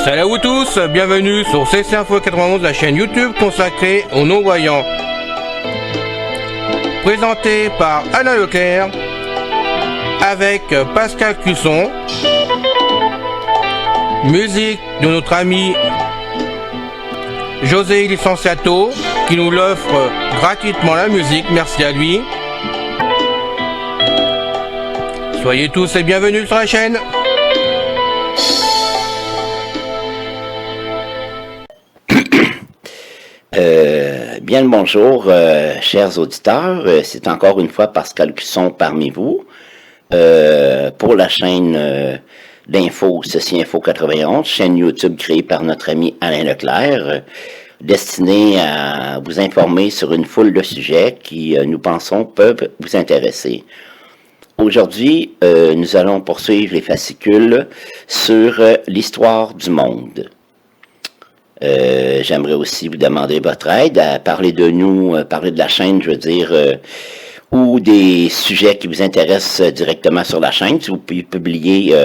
Salut à vous tous, bienvenue sur CC Info 91, la chaîne YouTube consacrée aux non-voyants. Présenté par Alain Leclerc, avec Pascal Cusson. Musique de notre ami José Licenciato, qui nous l'offre gratuitement la musique, merci à lui. Soyez tous les bienvenus sur la chaîne. Bien le bonjour, chers auditeurs. C'est encore une fois Pascal Cusson parmi vous pour la chaîne d'info Ceci Info 91, chaîne YouTube créée par notre ami Alain Leclerc, destinée à vous informer sur une foule de sujets qui, nous pensons, peuvent vous intéresser. Aujourd'hui, nous allons poursuivre les fascicules sur l'histoire du monde. J'aimerais aussi vous demander votre aide à parler de nous, parler de la chaîne, je veux dire, ou des sujets qui vous intéressent directement sur la chaîne. Si vous pouvez publier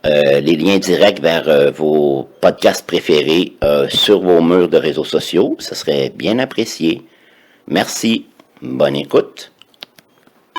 les liens directs vers vos podcasts préférés sur vos murs de réseaux sociaux, ce serait bien apprécié. Merci. Bonne écoute.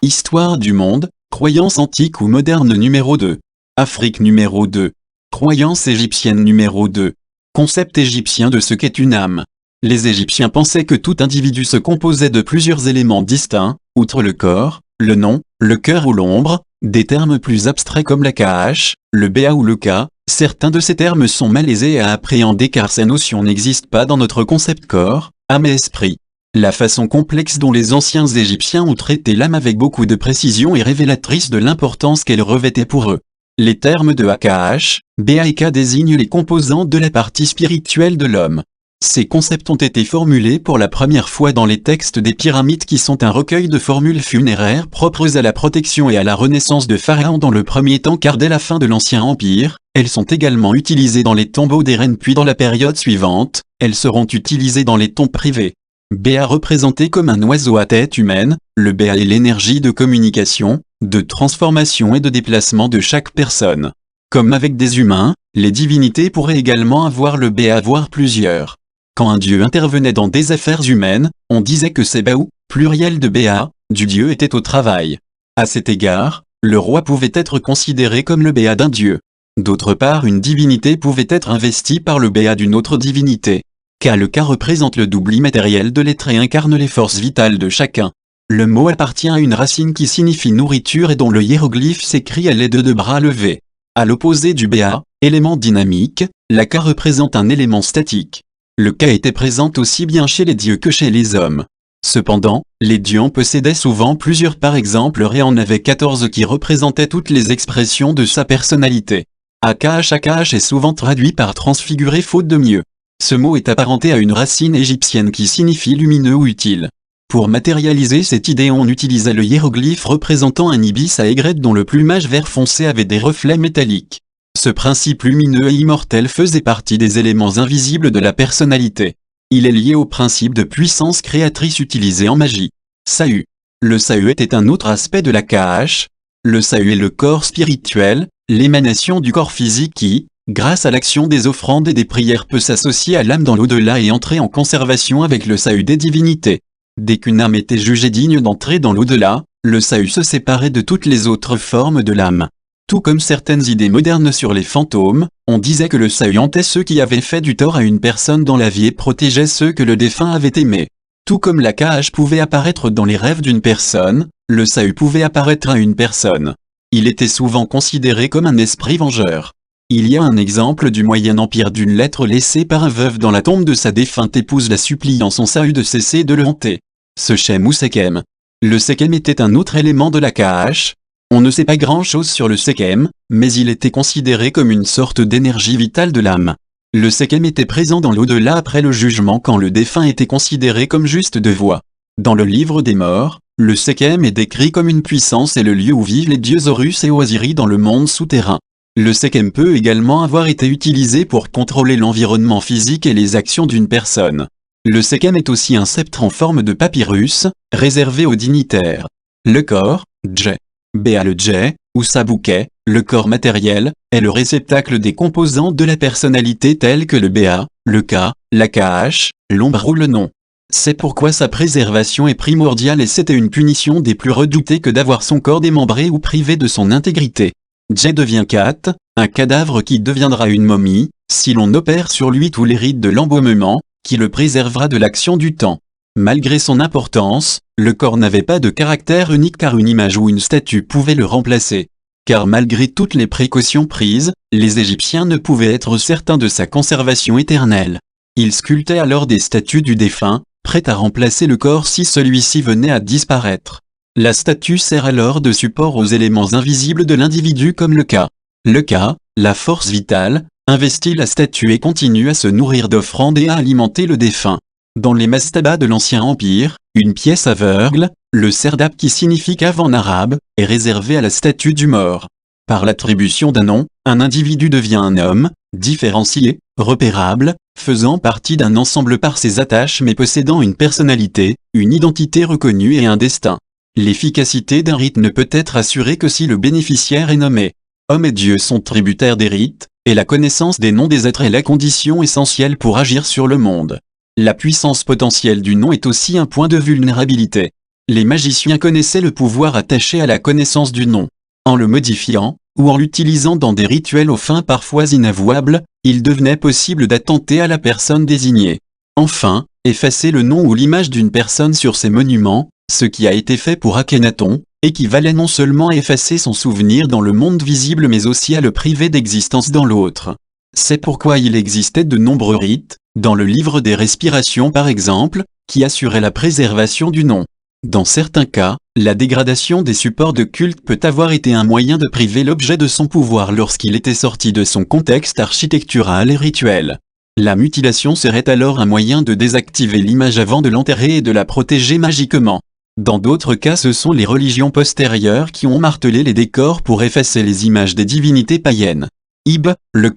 Histoire du monde, croyance antique ou moderne numéro 2. Afrique numéro 2. Croyance égyptienne numéro 2. Concept égyptien de ce qu'est une âme. Les Égyptiens pensaient que tout individu se composait de plusieurs éléments distincts, outre le corps, le nom, le cœur ou l'ombre, des termes plus abstraits comme la Kaash, le Béa ou le Ka. Certains de ces termes sont malaisés à appréhender car ces notions n'existent pas dans notre concept corps, âme et esprit. La façon complexe dont les anciens Égyptiens ont traité l'âme avec beaucoup de précision est révélatrice de l'importance qu'elle revêtait pour eux. Les termes de Akaash, Béa et Ka désignent les composantes de la partie spirituelle de l'homme. Ces concepts ont été formulés pour la première fois dans les textes des pyramides qui sont un recueil de formules funéraires propres à la protection et à la renaissance de Pharaon dans le premier temps car dès la fin de l'Ancien Empire, elles sont également utilisées dans les tombeaux des reines puis dans la période suivante, elles seront utilisées dans les tombes privées. Béa représenté comme un oiseau à tête humaine, le Béa est l'énergie de communication, de transformation et de déplacement de chaque personne. Comme avec des humains, les divinités pourraient également avoir le Béa voire plusieurs. Quand un dieu intervenait dans des affaires humaines, on disait que Sébaou, pluriel de Béa, du dieu était au travail. À cet égard, le roi pouvait être considéré comme le Béa d'un dieu. D'autre part, une divinité pouvait être investie par le Béa d'une autre divinité. Car le Ka représente le double immatériel de l'être et incarne les forces vitales de chacun. Le mot appartient à une racine qui signifie nourriture et dont le hiéroglyphe s'écrit à l'aide de bras levés. À l'opposé du Béa, élément dynamique, la Ka représente un élément statique. Le Ka était présent aussi bien chez les dieux que chez les hommes. Cependant, les dieux en possédaient souvent plusieurs, par exemple Ré en avait 14 qui représentaient toutes les expressions de sa personnalité. Akaash est souvent traduit par transfiguré faute de mieux. Ce mot est apparenté à une racine égyptienne qui signifie lumineux ou utile. Pour matérialiser cette idée, on utilisait le hiéroglyphe représentant un ibis à aigrette dont le plumage vert foncé avait des reflets métalliques. Ce principe lumineux et immortel faisait partie des éléments invisibles de la personnalité. Il est lié au principe de puissance créatrice utilisé en magie. Sahu. Le Sahu était un autre aspect de la Kaash. Le Sahu est le corps spirituel, l'émanation du corps physique qui, grâce à l'action des offrandes et des prières, peut s'associer à l'âme dans l'au-delà et entrer en conservation avec le Sahu des divinités. Dès qu'une âme était jugée digne d'entrer dans l'au-delà, le Sahu se séparait de toutes les autres formes de l'âme. Tout comme certaines idées modernes sur les fantômes, on disait que le Sahu hantait ceux qui avaient fait du tort à une personne dans la vie et protégeait ceux que le défunt avait aimés. Tout comme la Kaash pouvait apparaître dans les rêves d'une personne, le Sahu pouvait apparaître à une personne. Il était souvent considéré comme un esprit vengeur. Il y a un exemple du Moyen Empire d'une lettre laissée par un veuf dans la tombe de sa défunte épouse la suppliant son Sahu de cesser de le hanter. Ce Shem ou Sekem. Le Sekem était un autre élément de la Kaash. On ne sait pas grand-chose sur le Sekem, mais il était considéré comme une sorte d'énergie vitale de l'âme. Le Sekem était présent dans l'au-delà après le jugement quand le défunt était considéré comme juste de voix. Dans le livre des morts, le Sekem est décrit comme une puissance et le lieu où vivent les dieux Horus et Osiris dans le monde souterrain. Le Sekem peut également avoir été utilisé pour contrôler l'environnement physique et les actions d'une personne. Le Sekem est aussi un sceptre en forme de papyrus, réservé aux dignitaires. Le corps, Dje. Béa le jet, ou sa bouquet, le corps matériel, est le réceptacle des composantes de la personnalité telles que le Béa, le K, la KH, l'ombre ou le nom. C'est pourquoi sa préservation est primordiale et c'était une punition des plus redoutées que d'avoir son corps démembré ou privé de son intégrité. Jet devient Kat, un cadavre qui deviendra une momie, si l'on opère sur lui tous les rites de l'embaumement, qui le préservera de l'action du temps. Malgré son importance, le corps n'avait pas de caractère unique car une image ou une statue pouvait le remplacer. Car malgré toutes les précautions prises, les Égyptiens ne pouvaient être certains de sa conservation éternelle. Ils sculptaient alors des statues du défunt, prêtes à remplacer le corps si celui-ci venait à disparaître. La statue sert alors de support aux éléments invisibles de l'individu comme le K. Le K, la force vitale, investit la statue et continue à se nourrir d'offrandes et à alimenter le défunt. Dans les mastabas de l'Ancien Empire, une pièce aveugle, le serdab qui signifie cave en arabe, est réservée à la statue du mort. Par l'attribution d'un nom, un individu devient un homme, différencié, repérable, faisant partie d'un ensemble par ses attaches mais possédant une personnalité, une identité reconnue et un destin. L'efficacité d'un rite ne peut être assurée que si le bénéficiaire est nommé. Hommes et dieux sont tributaires des rites, et la connaissance des noms des êtres est la condition essentielle pour agir sur le monde. La puissance potentielle du nom est aussi un point de vulnérabilité. Les magiciens connaissaient le pouvoir attaché à la connaissance du nom. En le modifiant, ou en l'utilisant dans des rituels aux fins parfois inavouables, il devenait possible d'attenter à la personne désignée. Enfin, effacer le nom ou l'image d'une personne sur ses monuments, ce qui a été fait pour Akhenaton, équivalait non seulement à effacer son souvenir dans le monde visible mais aussi à le priver d'existence dans l'autre. C'est pourquoi il existait de nombreux rites, dans le livre des respirations par exemple, qui assuraient la préservation du nom. Dans certains cas, la dégradation des supports de culte peut avoir été un moyen de priver l'objet de son pouvoir lorsqu'il était sorti de son contexte architectural et rituel. La mutilation serait alors un moyen de désactiver l'image avant de l'enterrer et de la protéger magiquement. Dans d'autres cas, ce sont les religions postérieures qui ont martelé les décors pour effacer les images des divinités païennes. Ib, le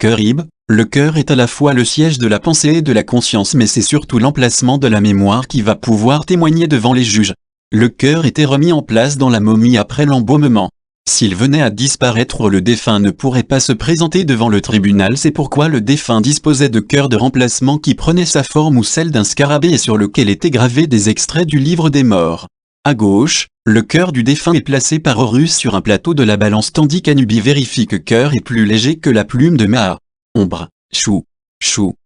cœur est à la fois le siège de la pensée et de la conscience mais c'est surtout l'emplacement de la mémoire qui va pouvoir témoigner devant les juges. Le cœur était remis en place dans la momie après l'embaumement. S'il venait à disparaître, le défunt ne pourrait pas se présenter devant le tribunal, c'est pourquoi le défunt disposait de cœurs de remplacement qui prenaient sa forme ou celle d'un scarabée et sur lequel étaient gravés des extraits du livre des morts. À gauche, le cœur du défunt est placé par Horus sur un plateau de la balance tandis qu'Anubi vérifie que cœur est plus léger que la plume de Maa. Ombre, chou,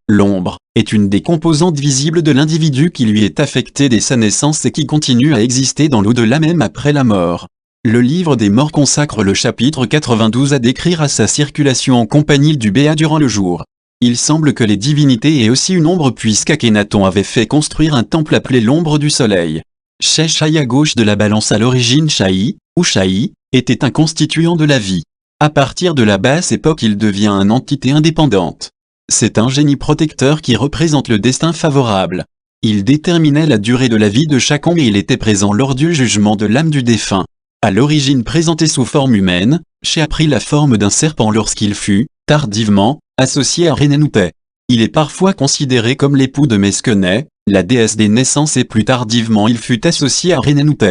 l'ombre, est une des composantes visibles de l'individu qui lui est affectée dès sa naissance et qui continue à exister dans l'au-delà même après la mort. Le livre des morts consacre le chapitre 92 à décrire à sa circulation en compagnie du Béa durant le jour. Il semble que les divinités aient aussi une ombre puisqu'Akhenaton avait fait construire un temple appelé l'ombre du soleil. Shai à gauche de la balance à l'origine Shai, ou Shai, était un constituant de la vie. À partir de la basse époque il devient une entité indépendante. C'est un génie protecteur qui représente le destin favorable. Il déterminait la durée de la vie de chacun et il était présent lors du jugement de l'âme du défunt. À l'origine présenté sous forme humaine, Shai a pris la forme d'un serpent lorsqu'il fut, tardivement, associé à Renanoupe. Il est parfois considéré comme l'époux de Meskenet, la déesse des naissances et plus tardivement il fut associé à Renanoupe.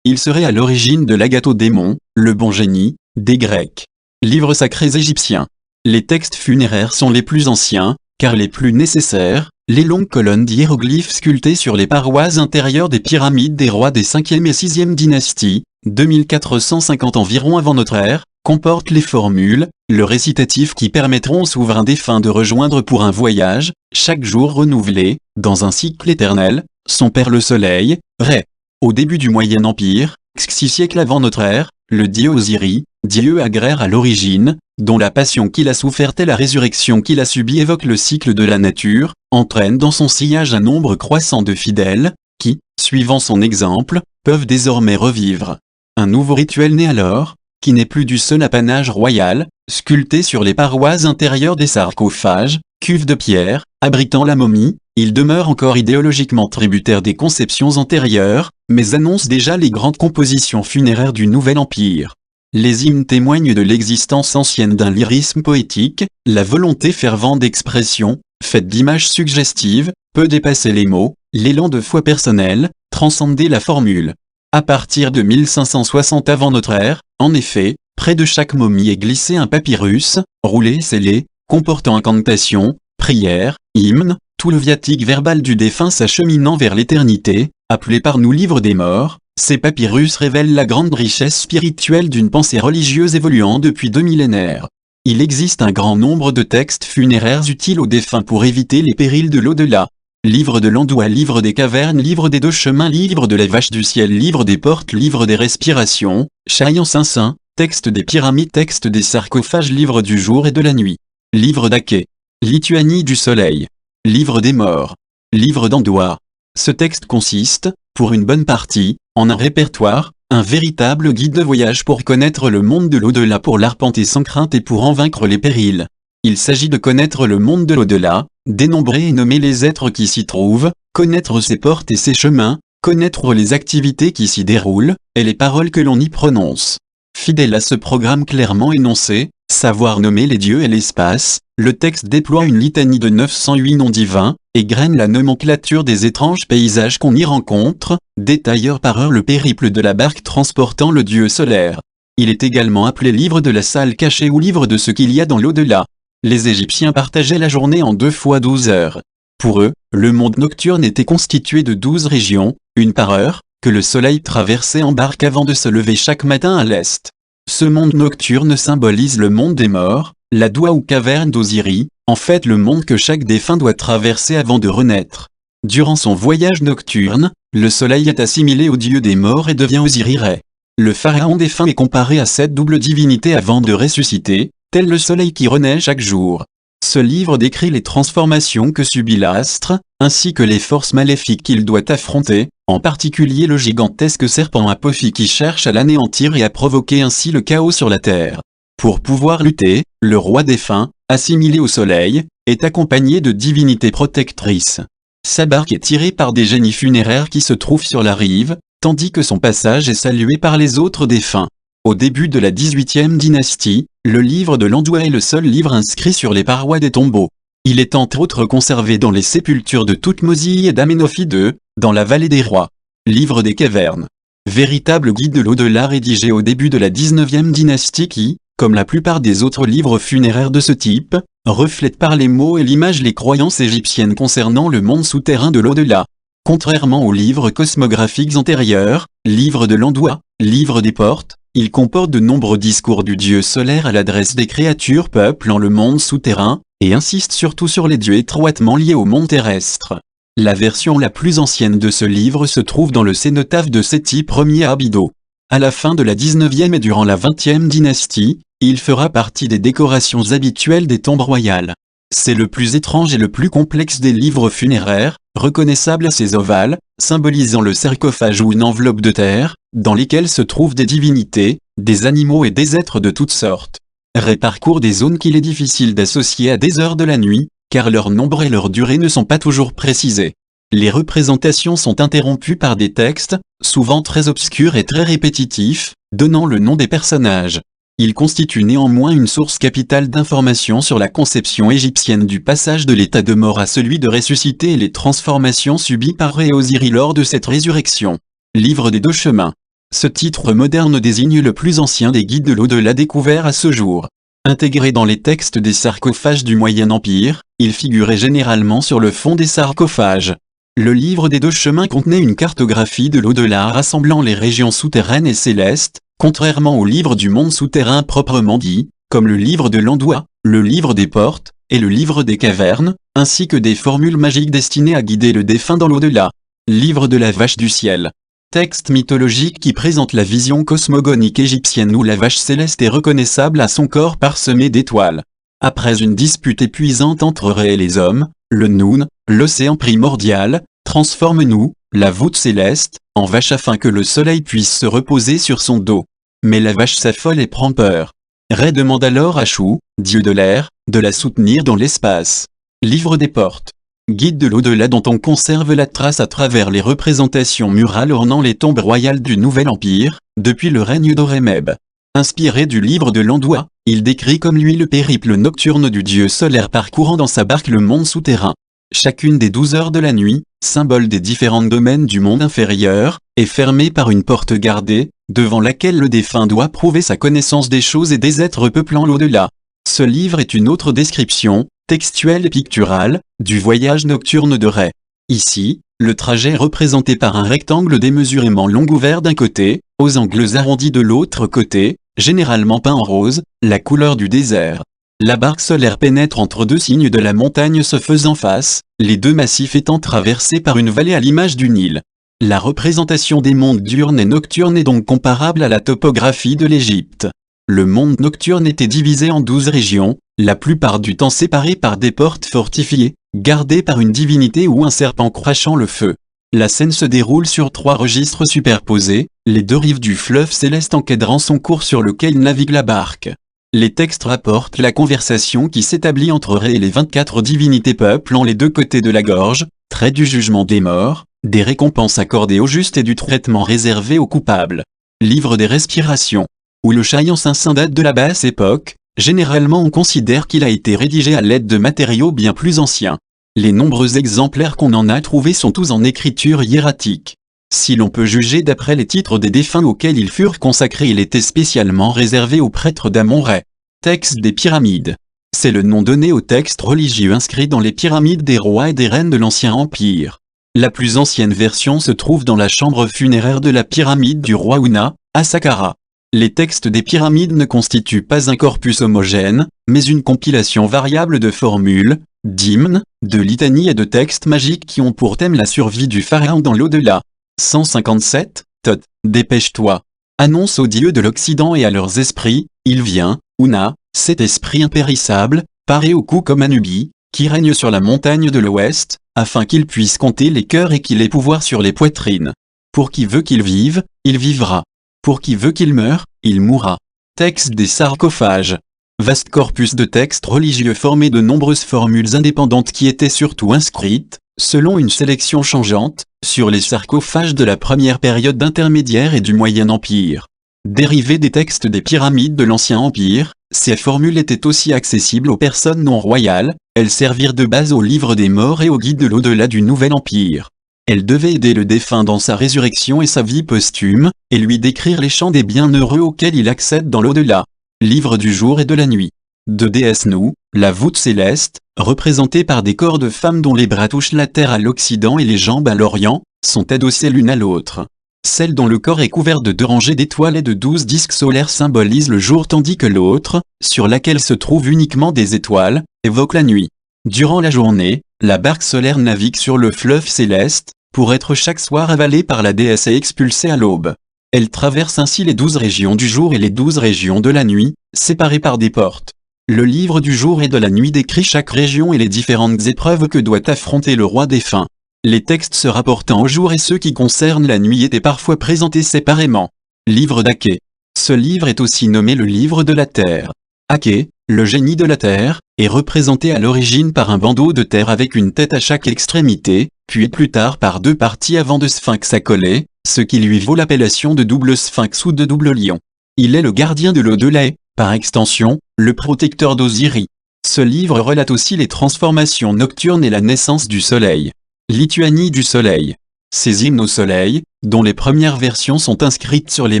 Il serait à l'origine de l'Agathodémon, le bon génie, des Grecs. Livres sacrés égyptiens. Les textes funéraires sont les plus anciens, car les plus nécessaires, les longues colonnes d'hiéroglyphes sculptés sur les parois intérieures des pyramides des rois des 5e et 6e dynasties, 2450 environ avant notre ère, comportent les formules, le récitatif qui permettront aux souverains défunts de rejoindre pour un voyage, chaque jour renouvelé, dans un cycle éternel, son père le soleil, Ré. Au début du Moyen Empire, 6 siècles avant notre ère, le dieu Osiris, dieu agraire à l'origine, dont la passion qu'il a soufferte et la résurrection qu'il a subie évoquent le cycle de la nature, entraîne dans son sillage un nombre croissant de fidèles, qui, suivant son exemple, peuvent désormais revivre. Un nouveau rituel naît alors, qui n'est plus du seul apanage royal, sculpté sur les parois intérieures des sarcophages, cuves de pierre, abritant la momie, il demeure encore idéologiquement tributaire des conceptions antérieures, mais annonce déjà les grandes compositions funéraires du Nouvel Empire. Les hymnes témoignent de l'existence ancienne d'un lyrisme poétique, la volonté fervente d'expression, faite d'images suggestives, peut dépasser les mots, l'élan de foi personnelle, transcender la formule. À partir de 1560 avant notre ère, en effet, près de chaque momie est glissé un papyrus, roulé et scellé, comportant incantations, prières, hymnes, tout le viatique verbal du défunt s'acheminant vers l'éternité, appelé par nous livre des morts. Ces papyrus révèlent la grande richesse spirituelle d'une pensée religieuse évoluant depuis 2 millénaires. Il existe un grand nombre de textes funéraires utiles aux défunts pour éviter les périls de l'au-delà. Livre de l'Andoua, livre des cavernes, livre des 2 chemins, livre de la vache du ciel, livre des portes, livre des respirations, Chaillon Saint-Saint, texte des pyramides, texte des sarcophages, livre du jour et de la nuit. Livre d'Aké. Lituanie du soleil. Livre des morts. Livre d'Andoua. Ce texte consiste, pour une bonne partie, en un répertoire, un véritable guide de voyage pour connaître le monde de l'au-delà, pour l'arpenter sans crainte et pour en vaincre les périls. Il s'agit de connaître le monde de l'au-delà, dénombrer et nommer les êtres qui s'y trouvent, connaître ses portes et ses chemins, connaître les activités qui s'y déroulent, et les paroles que l'on y prononce. Fidèle à ce programme clairement énoncé, savoir nommer les dieux et l'espace, le texte déploie une litanie de 908 noms divins, égrène la nomenclature des étranges paysages qu'on y rencontre, détaille heure par heure le périple de la barque transportant le dieu solaire. Il est également appelé livre de la salle cachée ou livre de ce qu'il y a dans l'au-delà. Les Égyptiens partageaient la journée en 2 fois 12 heures. Pour eux, le monde nocturne était constitué de 12 régions, une par heure, que le soleil traversait en barque avant de se lever chaque matin à l'est. Ce monde nocturne symbolise le monde des morts, la Doua ou caverne d'Osiris, en fait le monde que chaque défunt doit traverser avant de renaître. Durant son voyage nocturne, le soleil est assimilé au dieu des morts et devient Osiris-Ré. Le pharaon défunt est comparé à cette double divinité avant de ressusciter, tel le soleil qui renaît chaque jour. Ce livre décrit les transformations que subit l'astre, ainsi que les forces maléfiques qu'il doit affronter, en particulier le gigantesque serpent Apophi qui cherche à l'anéantir et à provoquer ainsi le chaos sur la terre. Pour pouvoir lutter, le roi défunt, assimilé au soleil, est accompagné de divinités protectrices. Sa barque est tirée par des génies funéraires qui se trouvent sur la rive, tandis que son passage est salué par les autres défunts. Au début de la 18e dynastie, le livre de l'Andoua est le seul livre inscrit sur les parois des tombeaux. Il est entre autres conservé dans les sépultures de Toutmosis et d'Amenophi II, dans la vallée des rois. Livre des cavernes. Véritable guide de l'au-delà rédigé au début de la 19e dynastie qui, comme la plupart des autres livres funéraires de ce type, reflète par les mots et l'image les croyances égyptiennes concernant le monde souterrain de l'au-delà. Contrairement aux livres cosmographiques antérieurs, livre de l'Andoua, livre des portes, il comporte de nombreux discours du dieu solaire à l'adresse des créatures peuplant le monde souterrain, et insiste surtout sur les dieux étroitement liés au monde terrestre. La version la plus ancienne de ce livre se trouve dans le cénotaphe de Séti Ier Abydos. À la fin de la 19e et durant la 20e dynastie, il fera partie des décorations habituelles des tombes royales. C'est le plus étrange et le plus complexe des livres funéraires, reconnaissable à ses ovales, symbolisant le sarcophage ou une enveloppe de terre, dans lesquelles se trouvent des divinités, des animaux et des êtres de toutes sortes. Ré parcourt des zones qu'il est difficile d'associer à des heures de la nuit, car leur nombre et leur durée ne sont pas toujours précisés. Les représentations sont interrompues par des textes, souvent très obscurs et très répétitifs, donnant le nom des personnages. Il constitue néanmoins une source capitale d'informations sur la conception égyptienne du passage de l'état de mort à celui de ressuscité et les transformations subies par Ré et Osiris lors de cette résurrection. Livre des 2 chemins. Ce titre moderne désigne le plus ancien des guides de l'au-delà découverts à ce jour. Intégré dans les textes des sarcophages du Moyen Empire, il figurait généralement sur le fond des sarcophages. Le livre des 2 chemins contenait une cartographie de l'au-delà rassemblant les régions souterraines et célestes, contrairement au livre du monde souterrain proprement dit, comme le livre de l'Andoua, le livre des portes, et le livre des cavernes, ainsi que des formules magiques destinées à guider le défunt dans l'au-delà. Livre de la vache du ciel. Texte mythologique qui présente la vision cosmogonique égyptienne où la vache céleste est reconnaissable à son corps parsemé d'étoiles. Après une dispute épuisante entre Ré et les hommes, le Noun, l'océan primordial, transforme nous, la voûte céleste, en vache afin que le soleil puisse se reposer sur son dos. Mais la vache s'affole et prend peur. Ré demande alors à Chou, dieu de l'air, de la soutenir dans l'espace. Livre des portes. Guide de l'au-delà dont on conserve la trace à travers les représentations murales ornant les tombes royales du Nouvel Empire, depuis le règne d'Horemheb. Inspiré du livre de l'Andoua, il décrit comme lui le périple nocturne du dieu solaire parcourant dans sa barque le monde souterrain. Chacune des 12 heures de la nuit, symbole des différents domaines du monde inférieur, est fermé par une porte gardée, devant laquelle le défunt doit prouver sa connaissance des choses et des êtres peuplant l'au-delà. Ce livre est une autre description, textuelle et picturale, du voyage nocturne de Rê. Ici, le trajet est représenté par un rectangle démesurément long ouvert d'un côté, aux angles arrondis de l'autre côté, généralement peint en rose, la couleur du désert. La barque solaire pénètre entre deux signes de la montagne se faisant face, les deux massifs étant traversés par une vallée à l'image du Nil. La représentation des mondes diurnes et nocturnes est donc comparable à la topographie de l'Égypte. Le monde nocturne était divisé en 12 régions, la plupart du temps séparées par des portes fortifiées, gardées par une divinité ou un serpent crachant le feu. La scène se déroule sur 3 registres superposés, les 2 rives du fleuve céleste encadrant son cours sur lequel navigue la barque. Les textes rapportent la conversation qui s'établit entre Rê et les 24 divinités peuplant les 2 côtés de la gorge, trait du jugement des morts, des récompenses accordées aux justes et du traitement réservé aux coupables. Livre des respirations. Où le Chayan Saint date de la basse époque, généralement on considère qu'il a été rédigé à l'aide de matériaux bien plus anciens. Les nombreux exemplaires qu'on en a trouvés sont tous en écriture hiératique. Si l'on peut juger d'après les titres des défunts auxquels ils furent consacrés, il était spécialement réservé aux prêtres d'Amon-Rê. Texte des pyramides. C'est le nom donné aux textes religieux inscrits dans les pyramides des rois et des reines de l'Ancien Empire. La plus ancienne version se trouve dans la chambre funéraire de la pyramide du roi Ouna, à Saqqara. Les textes des pyramides ne constituent pas un corpus homogène, mais une compilation variable de formules, d'hymnes, de litanies et de textes magiques qui ont pour thème la survie du pharaon dans l'au-delà. 157, Tot, dépêche-toi. Annonce aux dieux de l'Occident et à leurs esprits, il vient, Ouna, cet esprit impérissable, paré au cou comme Anubi, qui règne sur la montagne de l'Ouest, afin qu'il puisse compter les cœurs et qu'il ait pouvoir sur les poitrines. Pour qui veut qu'il vive, il vivra. Pour qui veut qu'il meure, il mourra. Texte des sarcophages. Vaste corpus de textes religieux formé de nombreuses formules indépendantes qui étaient surtout inscrites, selon une sélection changeante, sur les sarcophages de la première période intermédiaire et du Moyen Empire. Dérivées des textes des pyramides de l'Ancien Empire, ces formules étaient aussi accessibles aux personnes non royales, elles servirent de base au livre des morts et au guide de l'au-delà du Nouvel Empire. Elles devaient aider le défunt dans sa résurrection et sa vie posthume, et lui décrire les champs des bienheureux auxquels il accède dans l'au-delà. Livre du jour et de la nuit. De déesse Nou, la voûte céleste, représentée par des corps de femmes dont les bras touchent la terre à l'Occident et les jambes à l'Orient, sont adossées l'une à l'autre. Celle dont le corps est couvert de 2 rangées d'étoiles et de 12 disques solaires symbolise le jour tandis que l'autre, sur laquelle se trouvent uniquement des étoiles, évoque la nuit. Durant la journée, la barque solaire navigue sur le fleuve céleste, pour être chaque soir avalée par la déesse et expulsée à l'aube. Elle traverse ainsi les 12 régions du jour et les 12 régions de la nuit, séparées par des portes. Le livre du jour et de la nuit décrit chaque région et les différentes épreuves que doit affronter le roi défunt. Les textes se rapportant au jour et ceux qui concernent la nuit étaient parfois présentés séparément. Livre d'Aké. Ce livre est aussi nommé le livre de la terre. Aké, le génie de la terre, est représenté à l'origine par un bandeau de terre avec une tête à chaque extrémité, puis plus tard par 2 parties avant de sphinx accolé, ce qui lui vaut l'appellation de double sphinx ou de double lion. Il est le gardien de l'au-delà et, par extension, le protecteur d'Osiris. Ce livre relate aussi les transformations nocturnes et la naissance du soleil. Lituanie du soleil. Ces hymnes au soleil, dont les premières versions sont inscrites sur les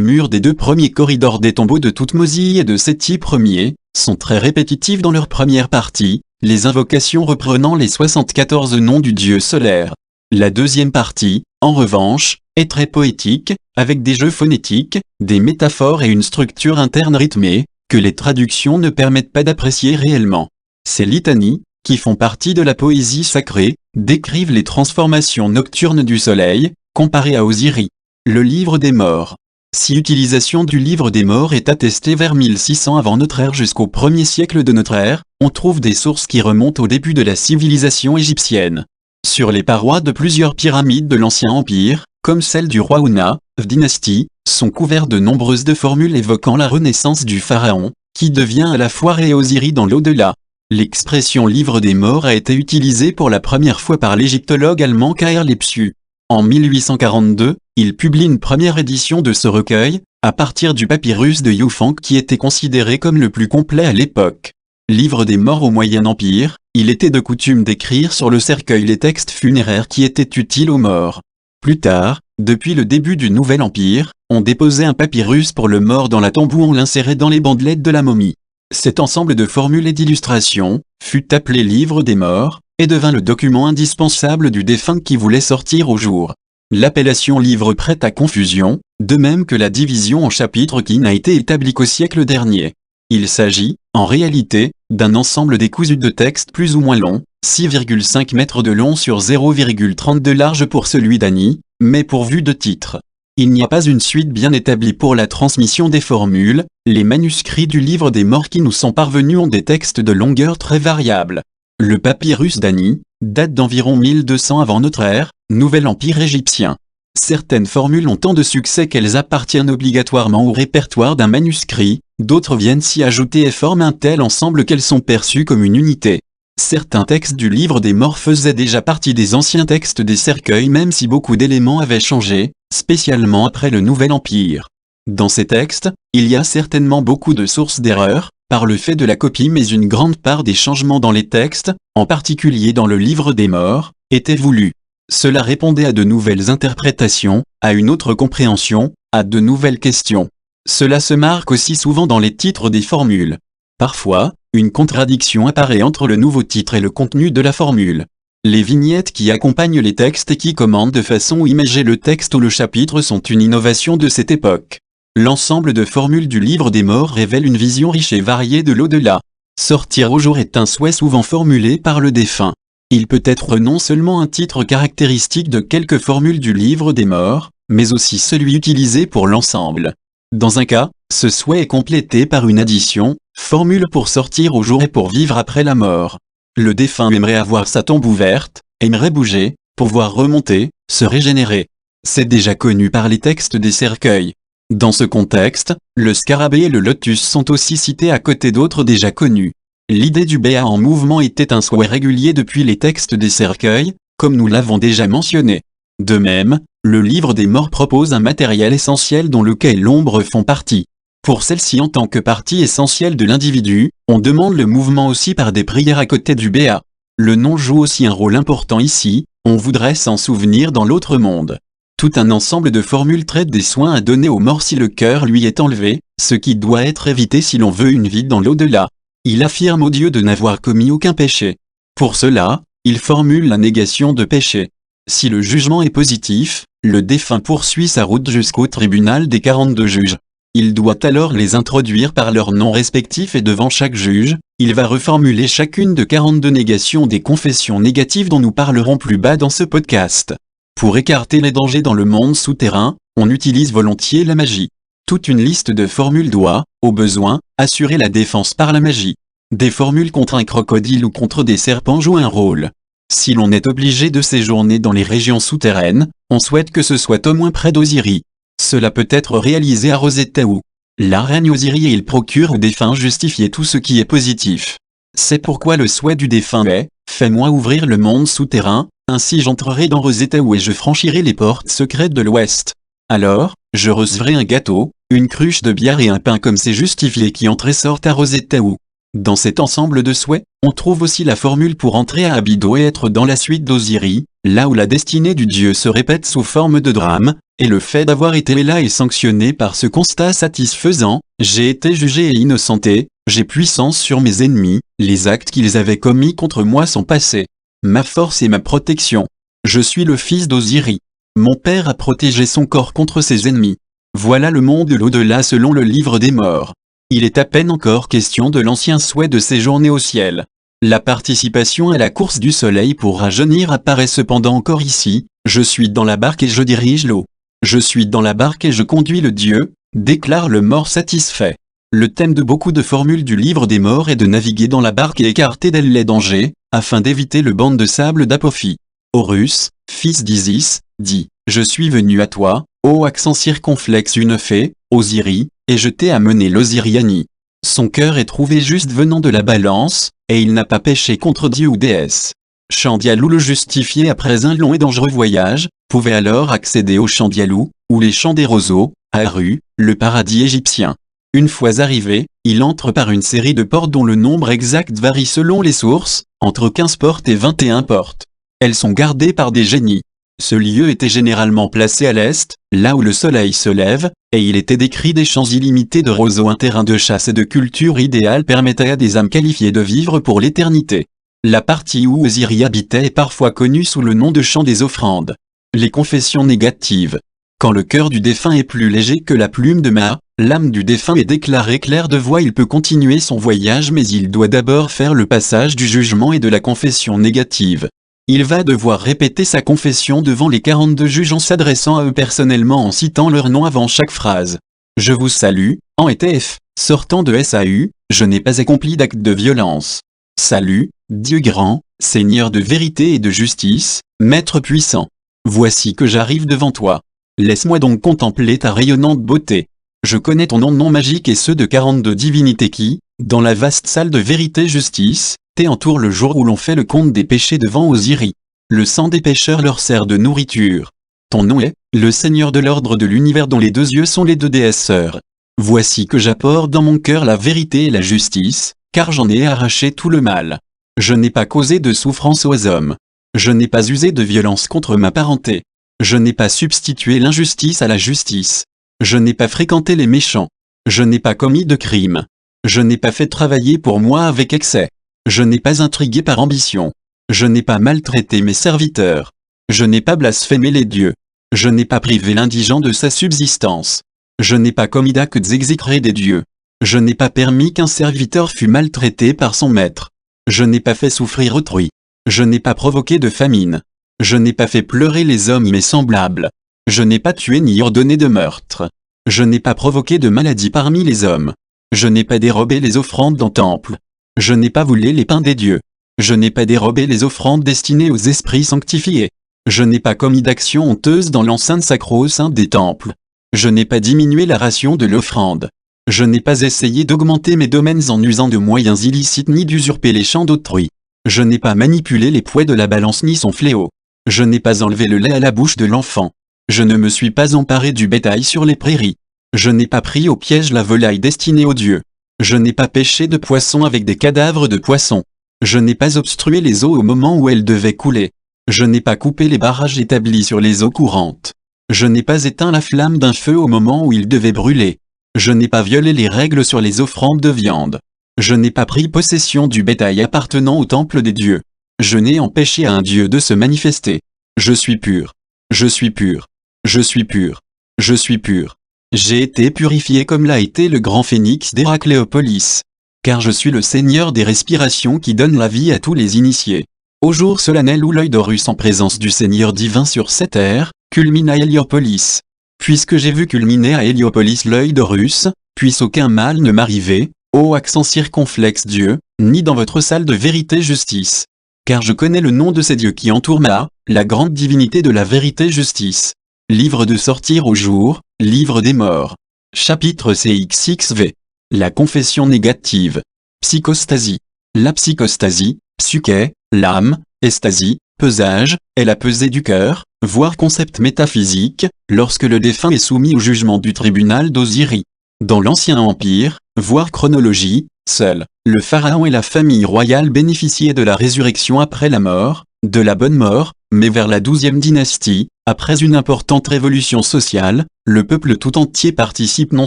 murs des 2 premiers corridors des tombeaux de Toutmosis et de Séti Ier, sont très répétitifs dans leur première partie, les invocations reprenant les 74 noms du dieu solaire. La deuxième partie, en revanche, est très poétique, avec des jeux phonétiques, des métaphores et une structure interne rythmée, que les traductions ne permettent pas d'apprécier réellement. Ces litanies, qui font partie de la poésie sacrée, décrivent les transformations nocturnes du soleil, comparées à Osiris. Le livre des morts. Si l'utilisation du livre des morts est attestée vers 1600 avant notre ère jusqu'au 1er siècle de notre ère, on trouve des sources qui remontent au début de la civilisation égyptienne. Sur les parois de plusieurs pyramides de l'Ancien Empire, comme celle du roi Ouna, dynastie, sont couverts de nombreuses formules évoquant la renaissance du pharaon, qui devient à la fois Rê et Osiris dans l'au-delà. L'expression livre des morts a été utilisée pour la première fois par l'égyptologue allemand K.R. Lepsius. En 1842, il publie une première édition de ce recueil, à partir du papyrus de Youfang qui était considéré comme le plus complet à l'époque. Livre des morts au Moyen Empire, il était de coutume d'écrire sur le cercueil les textes funéraires qui étaient utiles aux morts. Plus tard, depuis le début du Nouvel Empire, on déposait un papyrus pour le mort dans la tombe où on l'insérait dans les bandelettes de la momie. Cet ensemble de formules et d'illustrations fut appelé livre des morts, et devint le document indispensable du défunt qui voulait sortir au jour. L'appellation livre prête à confusion, de même que la division en chapitres qui n'a été établie qu'au siècle dernier. Il s'agit, en réalité, d'un ensemble décousu de textes plus ou moins longs, 6,5 mètres de long sur 0,30 de large pour celui d'Annie, mais pourvu de titres. Il n'y a pas une suite bien établie pour la transmission des formules, les manuscrits du livre des morts qui nous sont parvenus ont des textes de longueur très variable. Le papyrus d'Annie date d'environ 1200 avant notre ère, Nouvel Empire égyptien. Certaines formules ont tant de succès qu'elles appartiennent obligatoirement au répertoire d'un manuscrit, d'autres viennent s'y ajouter et forment un tel ensemble qu'elles sont perçues comme une unité. Certains textes du livre des morts faisaient déjà partie des anciens textes des cercueils même si beaucoup d'éléments avaient changé, spécialement après le Nouvel Empire. Dans ces textes, il y a certainement beaucoup de sources d'erreurs, par le fait de la copie mais une grande part des changements dans les textes, en particulier dans le livre des morts, étaient voulus. Cela répondait à de nouvelles interprétations, à une autre compréhension, à de nouvelles questions. Cela se marque aussi souvent dans les titres des formules. Parfois, une contradiction apparaît entre le nouveau titre et le contenu de la formule. Les vignettes qui accompagnent les textes et qui commandent de façon imagée le texte ou le chapitre sont une innovation de cette époque. L'ensemble de formules du livre des morts révèle une vision riche et variée de l'au-delà. Sortir au jour est un souhait souvent formulé par le défunt. Il peut être non seulement un titre caractéristique de quelques formules du livre des morts, mais aussi celui utilisé pour l'ensemble. Dans un cas, ce souhait est complété par une addition, formule pour sortir au jour et pour vivre après la mort. Le défunt aimerait avoir sa tombe ouverte, aimerait bouger, pouvoir remonter, se régénérer. C'est déjà connu par les textes des cercueils. Dans ce contexte, le scarabée et le lotus sont aussi cités à côté d'autres déjà connus. L'idée du béat en mouvement était un souhait régulier depuis les textes des cercueils, comme nous l'avons déjà mentionné. De même, le livre des morts propose un matériel essentiel dont le quai et l'ombre font partie. Pour celle-ci en tant que partie essentielle de l'individu, on demande le mouvement aussi par des prières à côté du béat. Le nom joue aussi un rôle important ici, on voudrait s'en souvenir dans l'autre monde. Tout un ensemble de formules traite des soins à donner aux morts si le cœur lui est enlevé, ce qui doit être évité si l'on veut une vie dans l'au-delà. Il affirme au Dieu de n'avoir commis aucun péché. Pour cela, il formule la négation de péché. Si le jugement est positif, le défunt poursuit sa route jusqu'au tribunal des 42 juges. Il doit alors les introduire par leurs noms respectifs et devant chaque juge, il va reformuler chacune de 42 négations des confessions négatives dont nous parlerons plus bas dans ce podcast. Pour écarter les dangers dans le monde souterrain, on utilise volontiers la magie. Toute une liste de formules doit, au besoin, assurer la défense par la magie. Des formules contre un crocodile ou contre des serpents jouent un rôle. Si l'on est obligé de séjourner dans les régions souterraines, on souhaite que ce soit au moins près d'Osiris. Cela peut être réalisé à Rosetta-Wu. Là règne Osiris et il procure aux défunts justifier tout ce qui est positif. C'est pourquoi le souhait du défunt est « Fais-moi ouvrir le monde souterrain, ainsi j'entrerai dans Rosetta-Wu et je franchirai les portes secrètes de l'Ouest. Alors, je recevrai un gâteau, une cruche de bière et un pain comme c'est justifié qui entrent et sortent à Rosetta-Wu. » Dans cet ensemble de souhaits, on trouve aussi la formule pour entrer à Abydos et être dans la suite d'Osiris, là où la destinée du dieu se répète sous forme de drame, et le fait d'avoir été là est sanctionné par ce constat satisfaisant, j'ai été jugé et innocenté, j'ai puissance sur mes ennemis, les actes qu'ils avaient commis contre moi sont passés. Ma force et ma protection. Je suis le fils d'Osiris. Mon père a protégé son corps contre ses ennemis. Voilà le monde de l'au-delà selon le livre des morts. Il est à peine encore question de l'ancien souhait de séjourner au ciel. La participation à la course du soleil pour rajeunir apparaît cependant encore ici, je suis dans la barque et je dirige l'eau. Je suis dans la barque et je conduis le Dieu, déclare le mort satisfait. Le thème de beaucoup de formules du livre des morts est de naviguer dans la barque et écarter d'elle les dangers, afin d'éviter le banc de sable d'Apophis. Horus, fils d'Isis, dit « Je suis venu à toi, ô accent circonflexe une fée, Osiris, et je t'ai amené l'Osiriani. » Son cœur est trouvé juste venant de la balance, et il n'a pas péché contre Dieu ou déesse. Chandialou le justifié après un long et dangereux voyage, pouvait alors accéder au Chandialou, ou les champs des roseaux, à Aru, le paradis égyptien. Une fois arrivé, il entre par une série de portes dont le nombre exact varie selon les sources, entre 15 portes et 21 portes. Elles sont gardées par des génies. Ce lieu était généralement placé à l'est, là où le soleil se lève, et il était décrit des champs illimités de roseaux. Un terrain de chasse et de culture idéal permettait à des âmes qualifiées de vivre pour l'éternité. La partie où Osiris habitait est parfois connue sous le nom de champ des offrandes. Les confessions négatives. Quand le cœur du défunt est plus léger que la plume de Maat, l'âme du défunt est déclarée claire de voix. Il peut continuer son voyage, mais il doit d'abord faire le passage du jugement et de la confession négative. Il va devoir répéter sa confession devant les 42 juges en s'adressant à eux personnellement en citant leur nom avant chaque phrase. Je vous salue, en ETF, sortant de SAU, je n'ai pas accompli d'acte de violence. Salut, Dieu grand, Seigneur de vérité et de justice, Maître puissant. Voici que j'arrive devant toi. Laisse-moi donc contempler ta rayonnante beauté. Je connais ton nom magique et ceux de 42 divinités qui, dans la vaste salle de vérité-justice, t'entourent le jour où l'on fait le compte des péchés devant Osiris. Le sang des pécheurs leur sert de nourriture. Ton nom est, le Seigneur de l'ordre de l'univers dont les 2 yeux sont les 2 déesses sœurs. Voici que j'apporte dans mon cœur la vérité et la justice, car j'en ai arraché tout le mal. Je n'ai pas causé de souffrance aux hommes. Je n'ai pas usé de violence contre ma parenté. Je n'ai pas substitué l'injustice à la justice. Je n'ai pas fréquenté les méchants. Je n'ai pas commis de crime. Je n'ai pas fait travailler pour moi avec excès. Je n'ai pas intrigué par ambition. Je n'ai pas maltraité mes serviteurs. Je n'ai pas blasphémé les dieux. Je n'ai pas privé l'indigent de sa subsistance. Je n'ai pas commis d'actes exécrés des dieux. Je n'ai pas permis qu'un serviteur fût maltraité par son maître. Je n'ai pas fait souffrir autrui. Je n'ai pas provoqué de famine. Je n'ai pas fait pleurer les hommes mes semblables. Je n'ai pas tué ni ordonné de meurtre. Je n'ai pas provoqué de maladie parmi les hommes. Je n'ai pas dérobé les offrandes dans temple. Je n'ai pas volé les pains des dieux. Je n'ai pas dérobé les offrandes destinées aux esprits sanctifiés. Je n'ai pas commis d'action honteuse dans l'enceinte sacro-sainte des temples. Je n'ai pas diminué la ration de l'offrande. Je n'ai pas essayé d'augmenter mes domaines en usant de moyens illicites ni d'usurper les champs d'autrui. Je n'ai pas manipulé les poids de la balance ni son fléau. Je n'ai pas enlevé le lait à la bouche de l'enfant. Je ne me suis pas emparé du bétail sur les prairies. Je n'ai pas pris au piège la volaille destinée aux dieux. Je n'ai pas pêché de poissons avec des cadavres de poissons. Je n'ai pas obstrué les eaux au moment où elles devaient couler. Je n'ai pas coupé les barrages établis sur les eaux courantes. Je n'ai pas éteint la flamme d'un feu au moment où il devait brûler. Je n'ai pas violé les règles sur les offrandes de viande. Je n'ai pas pris possession du bétail appartenant au temple des dieux. Je n'ai empêché à un dieu de se manifester. Je suis pur. Je suis pur. Je suis pur. Je suis pur. J'ai été purifié comme l'a été le grand phénix d'Héracléopolis. Car je suis le Seigneur des respirations qui donne la vie à tous les initiés. Au jour solennel où l'œil d'Horus en présence du Seigneur divin sur cette terre, culmine à Héliopolis. Puisque j'ai vu culminer à Héliopolis l'œil d'Horus, puisse aucun mal ne m'arriver, ô accent circonflexe Dieu, ni dans votre salle de vérité-justice. Car je connais le nom de ces dieux qui entourent Maat, la grande divinité de la vérité-justice. Livre de sortir au jour, livre des morts. Chapitre CXXV. La confession négative. Psychostasie. La psychostasie, psyché, l'âme, estasie, pesage, est la pesée du cœur, voire concept métaphysique, lorsque le défunt est soumis au jugement du tribunal d'Osiris. Dans l'Ancien Empire, voire chronologie, seuls, le pharaon et la famille royale bénéficiaient de la résurrection après la mort, de la bonne mort, mais vers la 12e dynastie, après une importante révolution sociale, le peuple tout entier participe non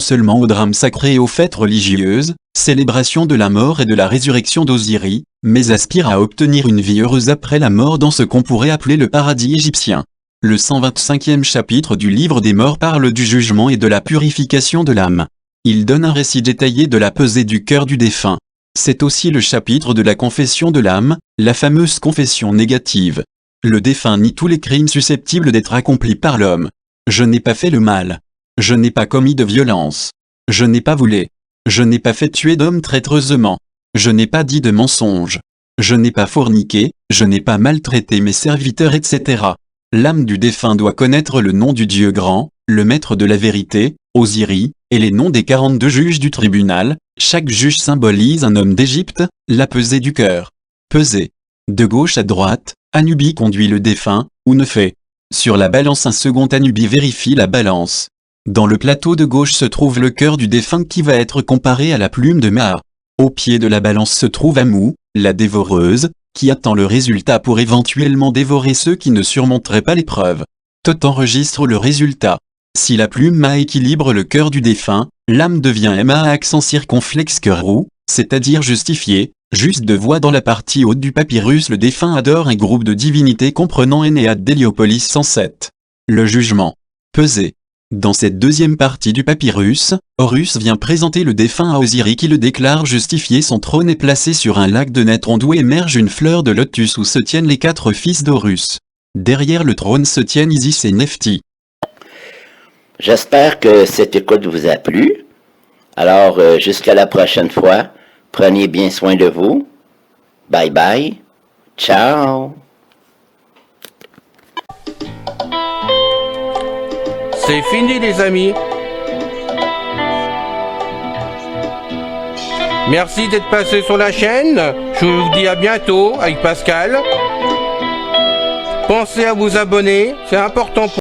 seulement au drame sacré et aux fêtes religieuses, célébration de la mort et de la résurrection d'Osiris, mais aspire à obtenir une vie heureuse après la mort dans ce qu'on pourrait appeler le paradis égyptien. Le 125e chapitre du livre des morts parle du jugement et de la purification de l'âme. Il donne un récit détaillé de la pesée du cœur du défunt. C'est aussi le chapitre de la confession de l'âme, la fameuse confession négative. Le défunt nie tous les crimes susceptibles d'être accomplis par l'homme. Je n'ai pas fait le mal. Je n'ai pas commis de violence. Je n'ai pas volé. Je n'ai pas fait tuer d'homme traîtreusement. Je n'ai pas dit de mensonge. Je n'ai pas forniqué, je n'ai pas maltraité mes serviteurs, etc. L'âme du défunt doit connaître le nom du Dieu grand, le maître de la vérité, Osiris, et les noms des 42 juges du tribunal. Chaque juge symbolise un homme d'Égypte, la pesée du cœur. Peser. De gauche à droite, Anubis conduit le défunt, ou ne fait. Sur la balance un second Anubis vérifie la balance. Dans le plateau de gauche se trouve le cœur du défunt qui va être comparé à la plume de Maat. Au pied de la balance se trouve Amou, la dévoreuse, qui attend le résultat pour éventuellement dévorer ceux qui ne surmonteraient pas l'épreuve. Tot enregistre le résultat. Si la plume Ma équilibre le cœur du défunt, l'âme devient Ma à accent circonflexe cœur roux, c'est-à-dire justifié, juste de voix dans la partie haute du papyrus. Le défunt adore un groupe de divinités comprenant Énéade d'Héliopolis 107. Le jugement. Pesé. Dans cette deuxième partie du papyrus, Horus vient présenter le défunt à Osiris qui le déclare justifié. Son trône est placé sur un lac de Nétron d'où émerge une fleur de lotus où se tiennent les 4 fils d'Horus. Derrière le trône se tiennent Isis et Nephti. J'espère que cette écoute vous a plu. Alors, jusqu'à la prochaine fois, prenez bien soin de vous. Bye bye. Ciao. C'est fini les amis. Merci d'être passé sur la chaîne. Je vous dis à bientôt avec Pascal. Pensez à vous abonner, c'est important pour